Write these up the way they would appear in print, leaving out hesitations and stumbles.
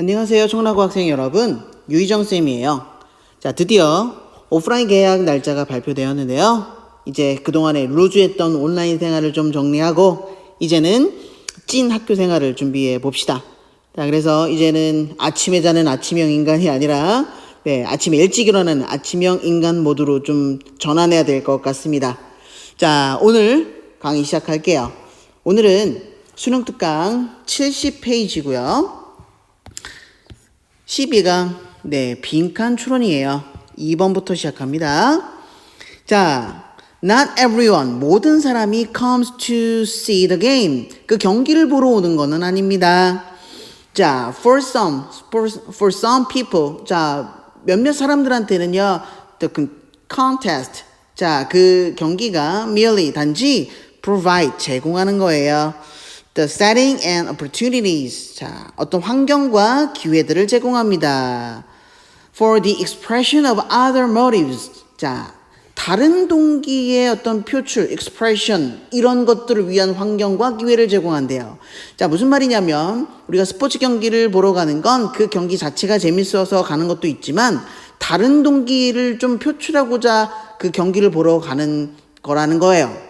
안녕하세요. 청라고 학생 여러분. 유희정쌤이에요. 자, 드디어 오프라인 개학 날짜가 발표되었는데요. 이제 그동안에 루즈했던 온라인 생활을 좀 정리하고 이제는 찐 학교 생활을 준비해 봅시다. 자, 그래서 이제는 아침에 자는 아침형 인간이 아니라 아침에 일찍 일어나는 아침형 인간 모드로 좀 전환해야 될 것 같습니다. 자, 오늘 강의 시작할게요. 오늘은 수능 특강 70페이지고요. 12강, 빈칸 추론이에요. 2번부터 시작합니다. 자, not everyone, 모든 사람이 comes to see the game. 그 경기를 보러 오는 거는 아닙니다. 자, for some people. 자, 몇몇 사람들한테는요, the contest. 자, 그 경기가 merely 단지 provide, 제공하는 거예요. The setting and opportunities. 자, 어떤 환경과 기회들을 제공합니다. For the expression of other motives. 자, 다른 동기의 어떤 표출, expression, 이런 것들을 위한 환경과 기회를 제공한대요. 자, 무슨 말이냐면, 우리가 스포츠 경기를 보러 가는 건 그 경기 자체가 재밌어서 가는 것도 있지만, 다른 동기를 좀 표출하고자 그 경기를 보러 가는 거라는 거예요.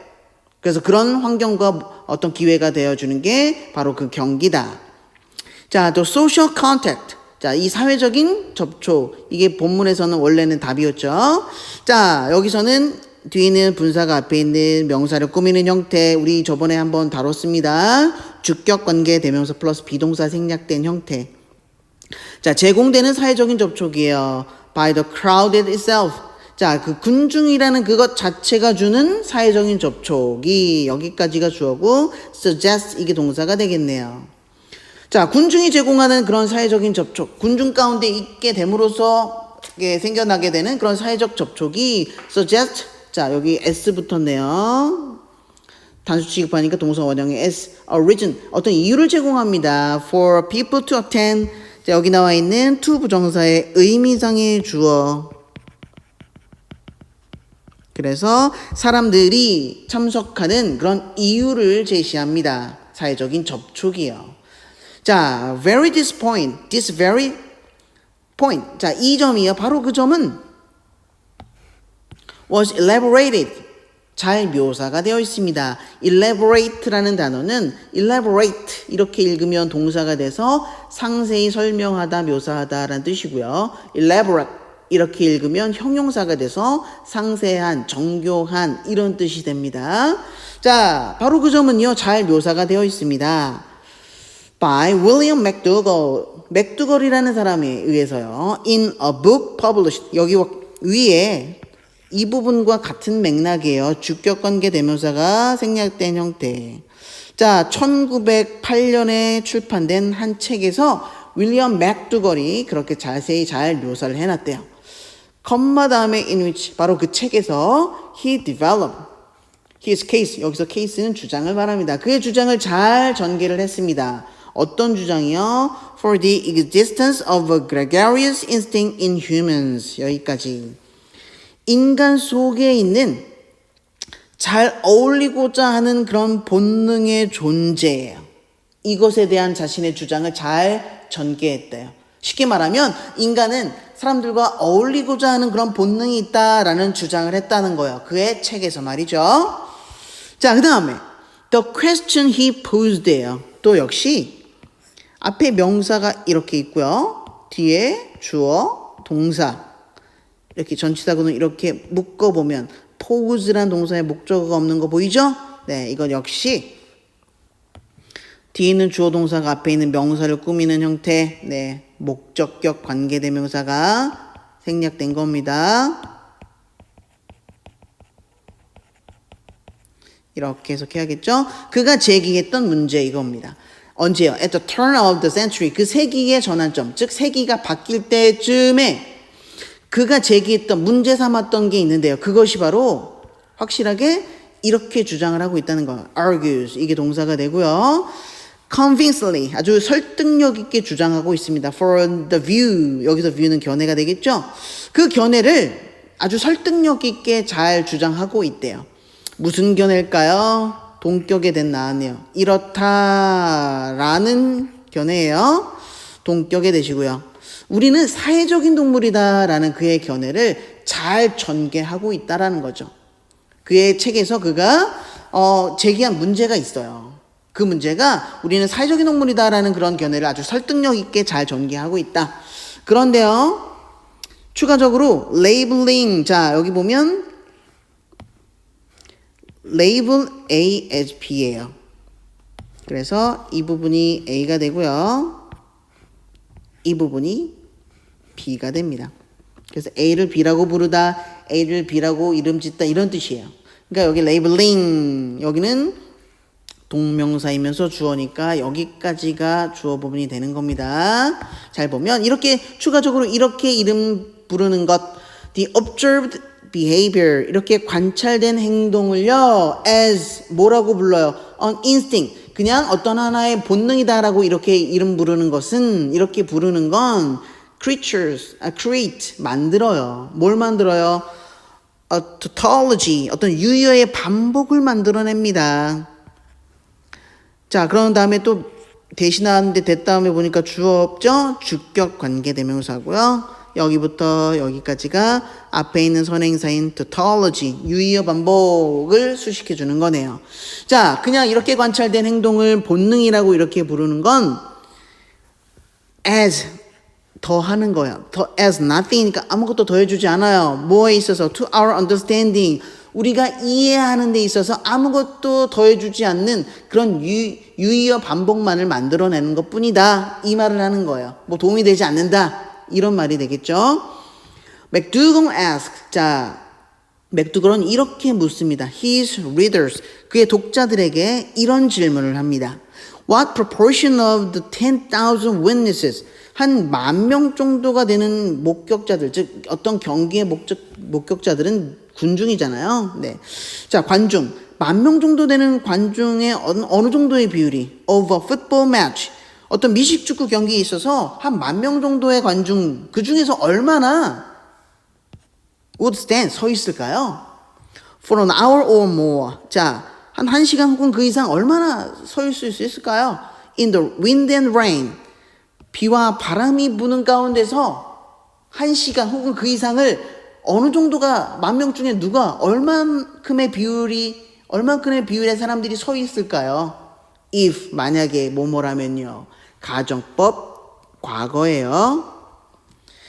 그래서 그런 환경과 어떤 기회가 되어주는 게 바로 그 경기다. 자, 또 social contact. 자, 이 사회적인 접촉. 이게 본문에서는 원래는 답이었죠. 자, 여기서는 뒤에 있는 분사가 앞에 있는 명사를 꾸미는 형태. 우리 저번에 한번 다뤘습니다. 주격 관계 대명사 플러스 비동사 생략된 형태. 자, 제공되는 사회적인 접촉이에요. By the crowd itself. 자, 그 군중이라는 그것 자체가 주는 사회적인 접촉이 여기까지가 주어고 suggest 이게 동사가 되겠네요. 자, 군중이 제공하는 그런 사회적인 접촉, 군중 가운데 있게 됨으로써 생겨나게 되는 그런 사회적 접촉이 suggest. 자, 여기 s 붙었네요. 단수 취급하니까 동사 원형의 s. a reason, 어떤 이유를 제공합니다. for people to attend. 자, 여기 나와 있는 to 부정사의 의미상의 주어. 그래서 사람들이 참석하는 그런 이유를 제시합니다. 사회적인 접촉이요. 자, very this point, this very point. 자, 이 점이요. 바로 그 점은 was elaborated. 잘 묘사가 되어 있습니다. elaborate라는 단어는 elaborate 이렇게 읽으면 동사가 돼서 상세히 설명하다, 묘사하다라는 뜻이고요. elaborate 이렇게 읽으면 형용사가 돼서 상세한, 정교한 이런 뜻이 됩니다. 자, 바로 그 점은요. 잘 묘사가 되어 있습니다. By William McDougall. 맥두걸이라는 사람에 의해서요. In a book published. 여기 위에 이 부분과 같은 맥락이에요. 주격관계 대명사가 생략된 형태. 자, 1908년에 출판된 한 책에서 윌리엄 맥두걸이 그렇게 자세히 잘 묘사를 해놨대요. 컴마 다음에 in which 바로 그 책에서 he developed his case. 여기서 case는 주장을 말합니다. 그의 주장을 잘 전개를 했습니다. 어떤 주장이요? For the existence of a gregarious instinct in humans. 여기까지. 인간 속에 있는 잘 어울리고자 하는 그런 본능의 존재예요. 이것에 대한 자신의 주장을 잘 전개했대요. 쉽게 말하면 인간은 사람들과 어울리고자 하는 그런 본능이 있다라는 주장을 했다는 거예요. 그의 책에서 말이죠. 자, 그 다음에 the question he posed예요. 또 역시 앞에 명사가 이렇게 있고요. 뒤에 주어, 동사. 이렇게 전치사구는 이렇게 묶어보면 pose라는 동사에 목적어가 없는 거 보이죠? 네, 이건 역시 뒤에 있는 주어 동사가 앞에 있는 명사를 꾸미는 형태. 네, 목적격 관계대명사가 생략된 겁니다. 이렇게 해석해야겠죠? 그가 제기했던 문제 이겁니다. 언제요? At the turn of the century. 그 세기의 전환점, 즉 세기가 바뀔 때쯤에 그가 제기했던 문제 삼았던 게 있는데요. 그것이 바로 확실하게 이렇게 주장을 하고 있다는 거예요. argues 이게 동사가 되고요. convincingly 아주 설득력 있게 주장하고 있습니다. for the view 여기서 view는 견해가 되겠죠. 그 견해를 아주 설득력 있게 잘 주장하고 있대요. 무슨 견해일까요? 동격에 된 나왔네요. 이렇다라는 견해예요. 동격에 되시고요. 우리는 사회적인 동물이다라는 그의 견해를 잘 전개하고 있다라는 거죠. 그의 책에서 그가 제기한 문제가 있어요. 그 문제가 우리는 사회적인 동물이다라는 그런 견해를 아주 설득력 있게 잘 전개하고 있다. 그런데요, 추가적으로 레이블링, 자 여기 보면 레이블 A as B예요. 그래서 이 부분이 A가 되고요, 이 부분이 B가 됩니다. 그래서 A를 B라고 부르다, A를 B라고 이름 짓다, 이런 뜻이에요. 그러니까 여기 레이블링, 여기는 동명사이면서 주어니까 여기까지가 주어 부분이 되는 겁니다. 잘 보면 이렇게 추가적으로 이렇게 이름 부르는 것, the observed behavior, 이렇게 관찰된 행동을요, as 뭐라고 불러요? an instinct, 그냥 어떤 하나의 본능이다라고 이렇게 이름 부르는 것은, 이렇게 부르는 건 create, 만들어요. 뭘 만들어요? a tautology, 어떤 유효의 반복을 만들어냅니다. 자, 그런 다음에 또 대신하는데 됐 다음에 보니까 주어 없죠? 주격 관계대명사고요. 여기부터 여기까지가 앞에 있는 선행사인 tautology, 유의어 반복을 수식해 주는 거네요. 자, 그냥 이렇게 관찰된 행동을 본능이라고 이렇게 부르는 건 as, 더 하는 거예요. 더 as nothing이니까 아무것도 더해주지 않아요. 뭐에 있어서? to our understanding, 우리가 이해하는 데 있어서 아무것도 더해주지 않는 그런 유의어 반복만을 만들어내는 것 뿐이다, 이 말을 하는 거예요. 뭐 도움이 되지 않는다, 이런 말이 되겠죠. 맥두걸 ask, 자 맥두걸은 이렇게 묻습니다. His readers, 그의 독자들에게 이런 질문을 합니다. What proportion of the 10,000 witnesses, 한 10,000명 정도가 되는 목격자들, 즉 어떤 경기의 목격자들은 군중이잖아요. 네. 자, 관중, 10,000명 정도 되는 관중의 어느 정도의 비율이 of a football match, 어떤 미식축구 경기에 있어서 한 10,000명 정도의 관중, 그 중에서 얼마나 would stand, 서 있을까요? For an hour or more, 자, 한 1시간 혹은 그 이상 얼마나 서 있을 수 있을까요? In the wind and rain, 비와 바람이 부는 가운데서 1시간 혹은 그 이상을 어느 정도가 10,000명 중에 누가 얼만큼의 비율의 사람들이 서 있을까요? if, 만약에 뭐뭐라면요. 가정법 과거예요.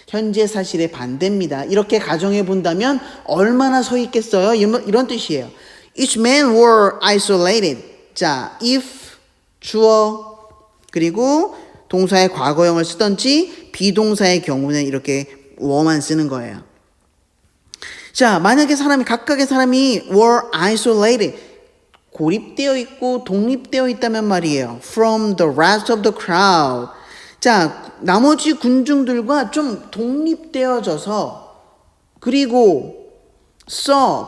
현재 사실의 반대입니다. 이렇게 가정해 본다면 얼마나 서 있겠어요? 이런 뜻이에요. Each man were isolated. 자, if 주어 그리고 동사의 과거형을 쓰던지 비동사의 경우는 이렇게 were만 쓰는 거예요. 자, 만약에 각각의 사람이 were isolated, 고립되어 있고 독립되어 있다면 말이에요. From the rest of the crowd. 자, 나머지 군중들과 좀 독립되어져서, 그리고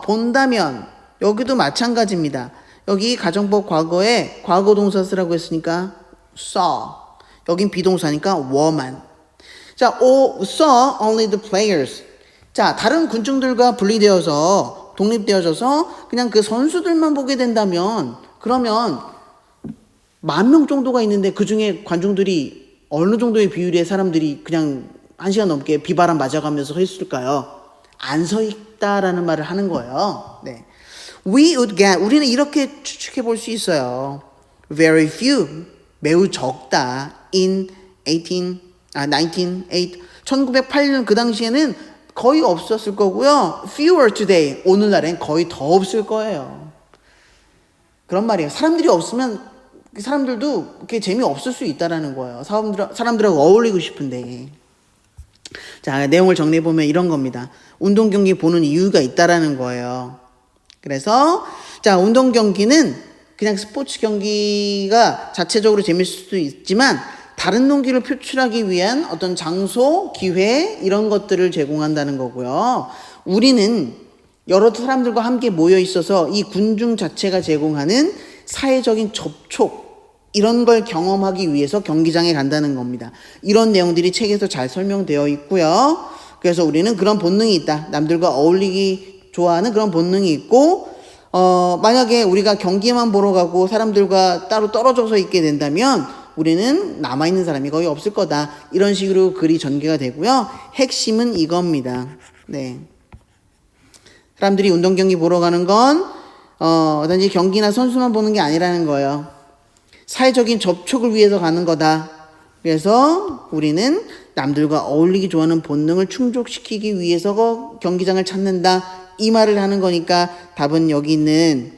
본다면 여기도 마찬가지입니다. 여기 가정법 과거에 과거 동사 쓰라고 했으니까 saw. 여긴 비동사니까 were만. 자, saw only the players. 자, 다른 군중들과 분리되어서 독립되어져서 그냥 그 선수들만 보게 된다면, 그러면 10,000명 정도가 있는데 그 중에 관중들이 어느 정도의 비율의 사람들이 그냥 1시간 넘게 비바람 맞아가면서 서 있을까요? 안 서 있다라는 말을 하는 거예요. 네. 우리는 이렇게 추측해 볼 수 있어요. Very few, 매우 적다. In 1908년 그 당시에는 거의 없었을 거고요. Fewer today, 오늘날엔 거의 더 없을 거예요. 그런 말이에요. 사람들이 없으면 사람들도 그게 재미없을 수 있다라는 거예요. 사람들하고 어울리고 싶은데. 자, 내용을 정리해보면 이런 겁니다. 운동 경기 보는 이유가 있다라는 거예요. 그래서 자, 운동 경기는 그냥 스포츠 경기가 자체적으로 재밌을 수도 있지만 다른 동기를 표출하기 위한 어떤 장소, 기회, 이런 것들을 제공한다는 거고요. 우리는 여러 사람들과 함께 모여 있어서 이 군중 자체가 제공하는 사회적인 접촉, 이런 걸 경험하기 위해서 경기장에 간다는 겁니다. 이런 내용들이 책에서 잘 설명되어 있고요. 그래서 우리는 그런 본능이 있다. 남들과 어울리기 좋아하는 그런 본능이 있고, 만약에 우리가 경기만 보러 가고 사람들과 따로 떨어져서 있게 된다면 우리는 남아있는 사람이 거의 없을 거다. 이런 식으로 글이 전개가 되고요. 핵심은 이겁니다. 네. 사람들이 운동 경기 보러 가는 건 어떤지 경기나 선수만 보는 게 아니라는 거예요. 사회적인 접촉을 위해서 가는 거다. 그래서 우리는 남들과 어울리기 좋아하는 본능을 충족시키기 위해서 경기장을 찾는다. 이 말을 하는 거니까 답은 여기 있는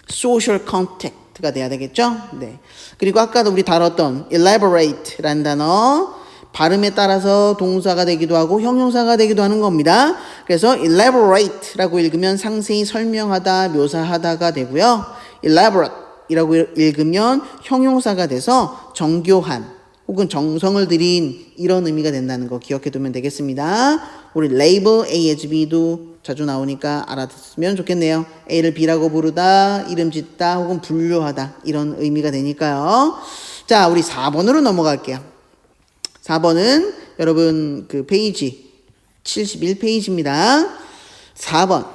social contact가 돼야 되겠죠? 네. 그리고 아까도 우리 다뤘던 elaborate라는 단어 발음에 따라서 동사가 되기도 하고 형용사가 되기도 하는 겁니다. 그래서 elaborate라고 읽으면 상세히 설명하다, 묘사하다가 되고요. elaborate이라고 읽으면 형용사가 돼서 정교한 혹은 정성을 들인 이런 의미가 된다는 거 기억해 두면 되겠습니다. 우리 label A as B도 자주 나오니까 알아듣으면 좋겠네요. A를 B라고 부르다, 이름 짓다 혹은 분류하다 이런 의미가 되니까요. 자, 우리 4번으로 넘어갈게요. 4번은 여러분 그 페이지 71페이지입니다. 4번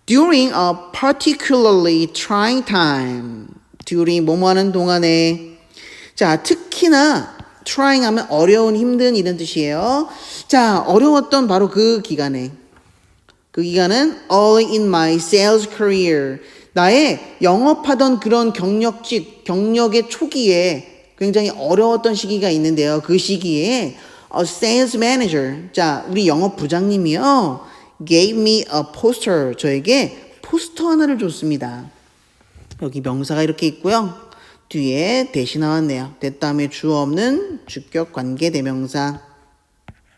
During a particularly trying time. during 뭐뭐 하는 동안에 자, 특히나 trying 하면 어려운, 힘든 이런 뜻이에요. 자, 어려웠던 바로 그 기간에 그 기간은 early in my sales career. 나의 영업하던 그런 경력의 초기에 굉장히 어려웠던 시기가 있는데요. 그 시기에 a sales manager. 자, 우리 영업 부장님이요. gave me a poster. 저에게 포스터 하나를 줬습니다. 여기 명사가 이렇게 있고요. 뒤에 대시 나왔네요. that 다음에 주어 없는 주격 관계 대명사.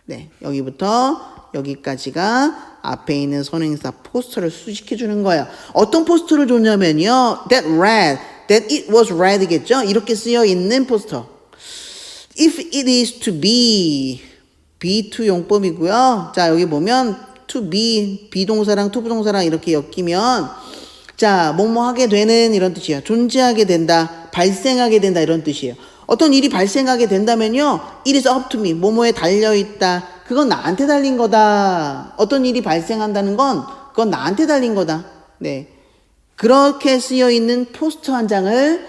네, 여기부터 여기까지가 앞에 있는 선행사 포스터를 수식해 주는 거예요. 어떤 포스터를 줬냐면요. that it was red겠죠? 이렇게 쓰여 있는 포스터. if it is to be to 용법이고요. 자, 여기 보면 to be 비동사랑 to 부동사랑 이렇게 엮이면 자, 뭐뭐 하게 되는 이런 뜻이에요. 존재하게 된다, 발생하게 된다 이런 뜻이에요. 어떤 일이 발생하게 된다면요. it is up to me. 뭐뭐에 달려있다. 그건 나한테 달린 거다. 어떤 일이 발생한다는 건 그건 나한테 달린 거다. 네. 그렇게 쓰여 있는 포스터 한 장을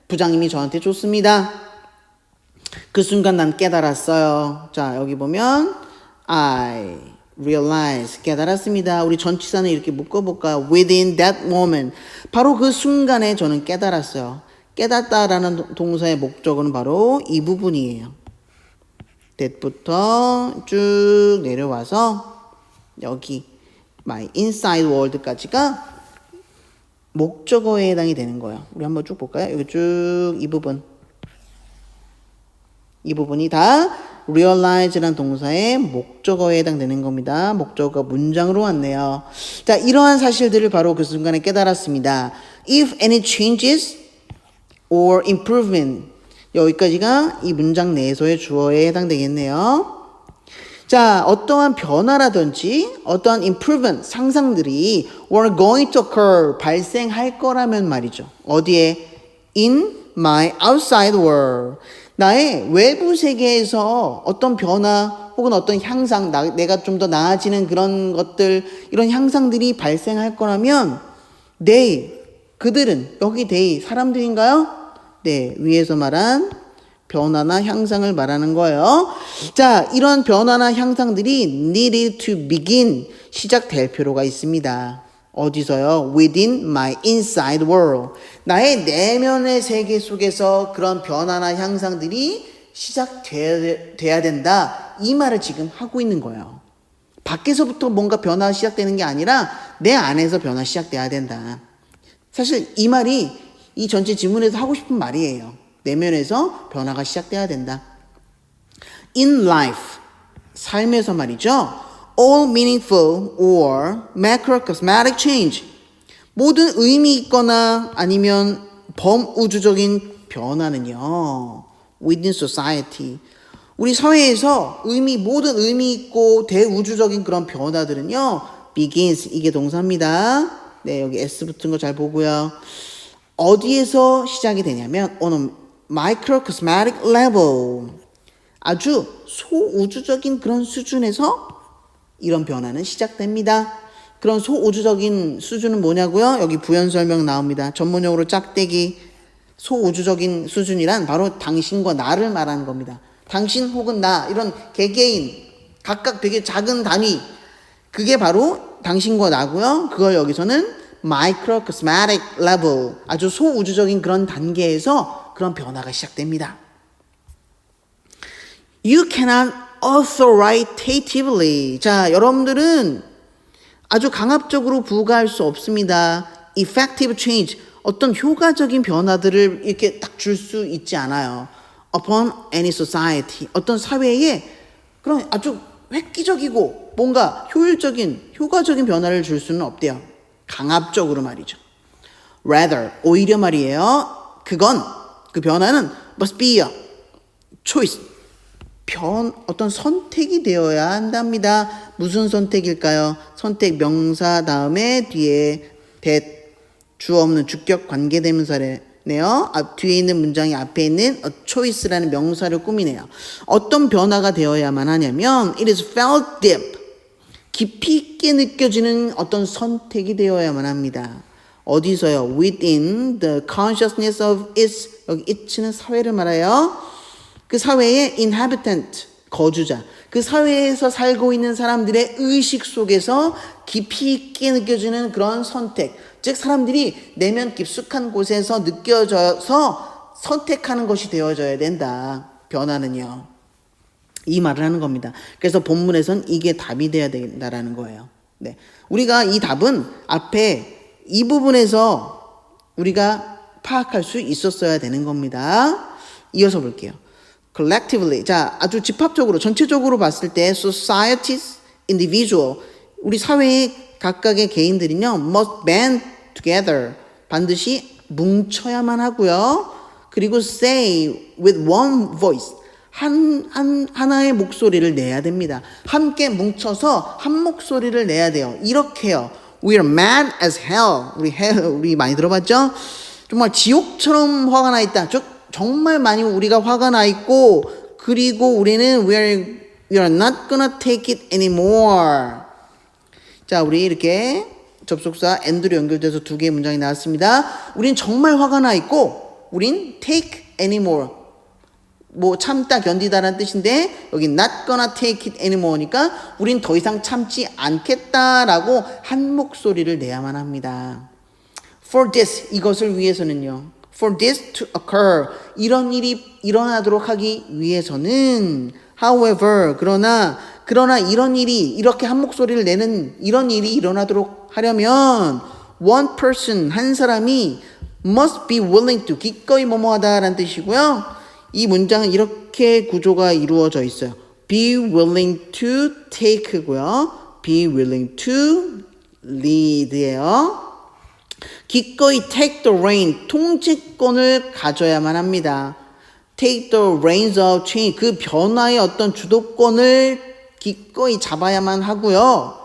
부장님이 저한테 줬습니다. 그 순간 난 깨달았어요. 자, 여기 보면 I realize 깨달았습니다. 우리 전치사는 이렇게 묶어볼까? Within that moment. 바로 그 순간에 저는 깨달았어요. 깨닫다라는 동사의 목적은 바로 이 부분이에요. that부터 쭉 내려와서 여기 my inside world까지가 목적어에 해당이 되는 거예요. 우리 한번 쭉 볼까요? 여기 쭉 이 부분. 이 부분이 다 realize라는 동사의 목적어에 해당되는 겁니다. 목적어가 문장으로 왔네요. 자, 이러한 사실들을 바로 그 순간에 깨달았습니다. If any changes or improvement. 여기까지가 이 문장 내에서의 주어에 해당되겠네요. 자, 어떠한 변화라든지 어떠한 improvement, 상상들이 were going to occur, 발생할 거라면 말이죠. 어디에? In my outside world. 나의 외부 세계에서 어떤 변화 혹은 어떤 향상, 내가 좀 더 나아지는 그런 것들, 이런 향상들이 발생할 거라면 they, 그들은, 여기 they, 사람들인가요? 네, 위에서 말한 변화나 향상을 말하는 거예요. 자, 이런 변화나 향상들이 needed to begin, 시작될 필요가 있습니다. 어디서요? Within my inside world. 나의 내면의 세계 속에서 그런 변화나 향상들이 시작돼야 된다. 이 말을 지금 하고 있는 거예요. 밖에서부터 뭔가 변화가 시작되는 게 아니라 내 안에서 변화 시작돼야 된다. 사실 이 말이 이 전체 지문에서 하고 싶은 말이에요. 내면에서 변화가 시작돼야 된다. In life, 삶에서 말이죠. All meaningful or macrocosmetic change. 모든 의미 있거나 아니면 범우주적인 변화는요. Within society. 우리 사회에서 모든 의미 있고 대우주적인 그런 변화들은요. begins, 이게 동사입니다. 네, 여기 S 붙은 거 잘 보고요. 어디에서 시작이 되냐면 on a microcosmetic level. 아주 소우주적인 그런 수준에서 이런 변화는 시작됩니다. 그런 소우주적인 수준은 뭐냐고요? 여기 부연 설명 나옵니다. 전문용어로 짝대기. 소우주적인 수준이란 바로 당신과 나를 말하는 겁니다. 당신 혹은 나 이런 개개인 각각 되게 작은 단위 그게 바로 당신과 나고요. 그걸 여기서는 microcosmetic level 아주 소우주적인 그런 단계에서 그런 변화가 시작됩니다. You cannot authoritatively 자 여러분들은 아주 강압적으로 부과할 수 없습니다. effective change 어떤 효과적인 변화들을 이렇게 딱 줄 수 있지 않아요. upon any society 어떤 사회에 그런 아주 획기적이고 뭔가 효과적인 변화를 줄 수는 없대요. 강압적으로 말이죠. rather 오히려 말이에요. 그 변화는 must be a choice 어떤 선택이 되어야 한답니다. 무슨 선택일까요? 선택 명사 다음에 뒤에 주어 없는 주격 관계대명사네요. 뒤에 있는 문장이 앞에 있는 a choice라는 명사를 꾸미네요. 어떤 변화가 되어야만 하냐면 it is felt deep 깊이 있게 느껴지는 어떤 선택이 되어야만 합니다. 어디서요? within the consciousness of its 여기 it는 사회를 말해요. 그 사회의 inhabitant, 거주자, 그 사회에서 살고 있는 사람들의 의식 속에서 깊이 있게 느껴지는 그런 선택, 즉 사람들이 내면 깊숙한 곳에서 느껴져서 선택하는 것이 되어져야 된다. 변화는요. 이 말을 하는 겁니다. 그래서 본문에선 이게 답이 돼야 된다라는 거예요. 네. 우리가 이 답은 앞에 이 부분에서 우리가 파악할 수 있었어야 되는 겁니다. 이어서 볼게요. collectively 자 아주 집합적으로 전체적으로 봤을 때 societies, individual 우리 사회의 각각의 개인들은요 must band together 반드시 뭉쳐야만 하고요. 그리고 say with one voice 하나의 목소리를 내야 됩니다. 함께 뭉쳐서 한 목소리를 내야 돼요. 이렇게요. We are mad as hell. 우리 많이 들어봤죠? 정말 지옥처럼 화가 나 있다. 정말 많이 우리가 화가 나 있고 그리고 우리는 we are not gonna take it anymore. 자, 우리 이렇게 접속사 and로 연결돼서 두 개의 문장이 나왔습니다. 우린 정말 화가 나 있고 우린 take anymore. 뭐 참다 견디다라는 뜻인데 여기 not gonna take it animore니까 우린 더 이상 참지 않겠다라고 한 목소리를 내야만 합니다. For this 이것을 위해서는요. For this to occur 이런 일이 일어나도록 하기 위해서는 however 그러나 이런 일이 이렇게 한 목소리를 내는 이런 일이 일어나도록 하려면 one person 한 사람이 must be willing to 기꺼이 뭐뭐하다라는 뜻이고요. 이 문장은 이렇게 구조가 이루어져 있어요. be willing to take고요. be willing to lead예요. 기꺼이 take the rein, 통제권을 가져야만 합니다. take the reins of change, 그 변화의 어떤 주도권을 기꺼이 잡아야만 하고요.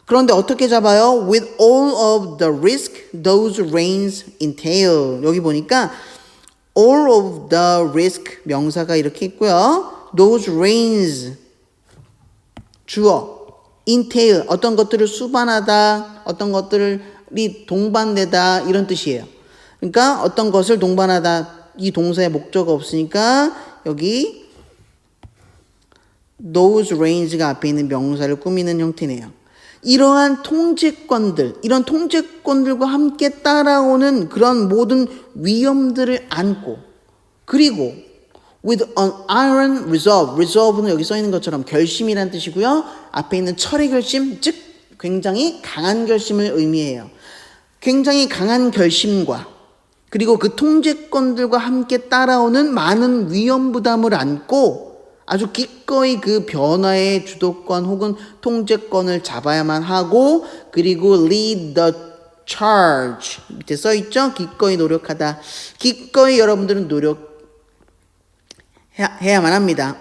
그런데 어떻게 잡아요? With all of the risk those reins entail. 여기 보니까 all of the risk 명사가 이렇게 있고요. those reins 주어 entail 어떤 것들을 수반하다, 어떤 것들을 동반되다 이런 뜻이에요. 그러니까 어떤 것을 동반하다 이 동사의 목적어가 없으니까 여기 those reins가 앞에 있는 명사를 꾸미는 형태네요. 이러한 이런 통제권들과 함께 따라오는 그런 모든 위험들을 안고 그리고 with an iron resolve는 여기 써 있는 것처럼 결심이란 뜻이고요. 앞에 있는 철의 결심 즉 굉장히 강한 결심을 의미해요. 굉장히 강한 결심과 그리고 그 통제권들과 함께 따라오는 많은 위험 부담을 안고 아주 기꺼이 그 변화의 주도권 혹은 통제권을 잡아야만 하고 그리고 lead the charge 밑에 써 있죠? 기꺼이 노력하다. 기꺼이 여러분들은 노력해야만 합니다.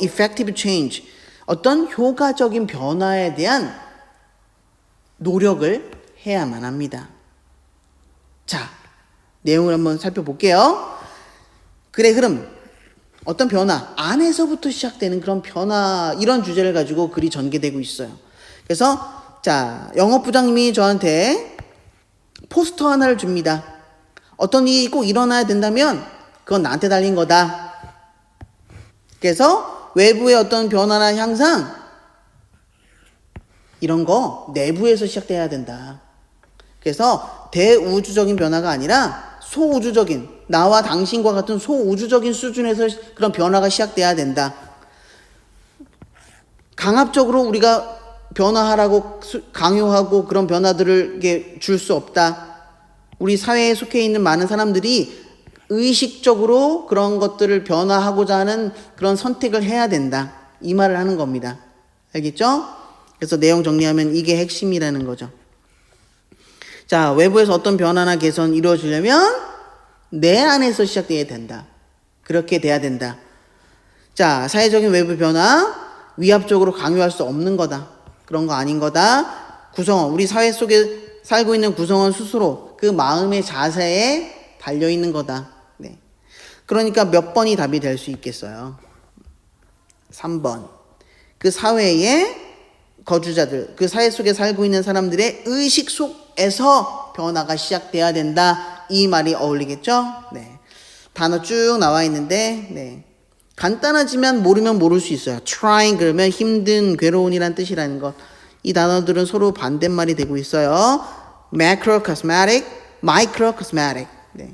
effective change 어떤 효과적인 변화에 대한 노력을 해야만 합니다. 자, 내용을 한번 살펴볼게요. 글의 흐름, 어떤 변화, 안에서부터 시작되는 그런 변화, 이런 주제를 가지고 글이 전개되고 있어요. 그래서 자, 영업 부장님이 저한테 포스터 하나를 줍니다. 어떤 일이 꼭 일어나야 된다면 그건 나한테 달린 거다. 그래서 외부의 어떤 변화나 향상 이런 거 내부에서 시작돼야 된다. 그래서 대우주적인 변화가 아니라 소우주적인, 나와 당신과 같은 소우주적인 수준에서 그런 변화가 시작돼야 된다. 강압적으로 우리가 변화하라고 강요하고 그런 변화들을 줄 수 없다. 우리 사회에 속해 있는 많은 사람들이 의식적으로 그런 것들을 변화하고자 하는 그런 선택을 해야 된다. 이 말을 하는 겁니다. 알겠죠? 그래서 내용 정리하면 이게 핵심이라는 거죠. 자, 외부에서 어떤 변화나 개선이 이루어지려면 내 안에서 시작돼야 된다. 그렇게 돼야 된다. 자, 사회적인 외부 변화, 위압적으로 강요할 수 없는 거다. 그런 거 아닌 거다. 구성원, 우리 사회 속에 살고 있는 구성원 스스로 그 마음의 자세에 달려있는 거다. 네. 그러니까 몇 번이 답이 될 수 있겠어요? 3번. 그 사회의 거주자들, 그 사회 속에 살고 있는 사람들의 의식 속에서 변화가 시작돼야 된다. 이 말이 어울리겠죠? 네. 단어 쭉 나와 있는데, 네. 간단하지만 모르면 모를 수 있어요. trying 그러면 힘든, 괴로운이란 뜻이라는 것. 이 단어들은 서로 반대말이 되고 있어요. macro cosmetic, micro cosmetic. 네.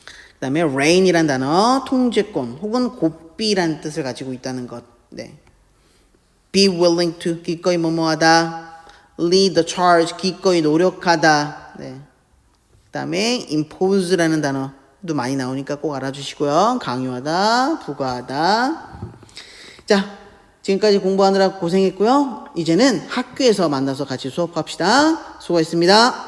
그 다음에 reign이란 단어, 통제권 혹은 고삐라는 뜻을 가지고 있다는 것. 네. be willing to, 기꺼이 뭐뭐하다. lead the charge, 기꺼이 노력하다. 네. 그 다음에 impose라는 단어도 많이 나오니까 꼭 알아주시고요. 강요하다, 부과하다. 자, 지금까지 공부하느라 고생했고요. 이제는 학교에서 만나서 같이 수업합시다. 수고했습니다.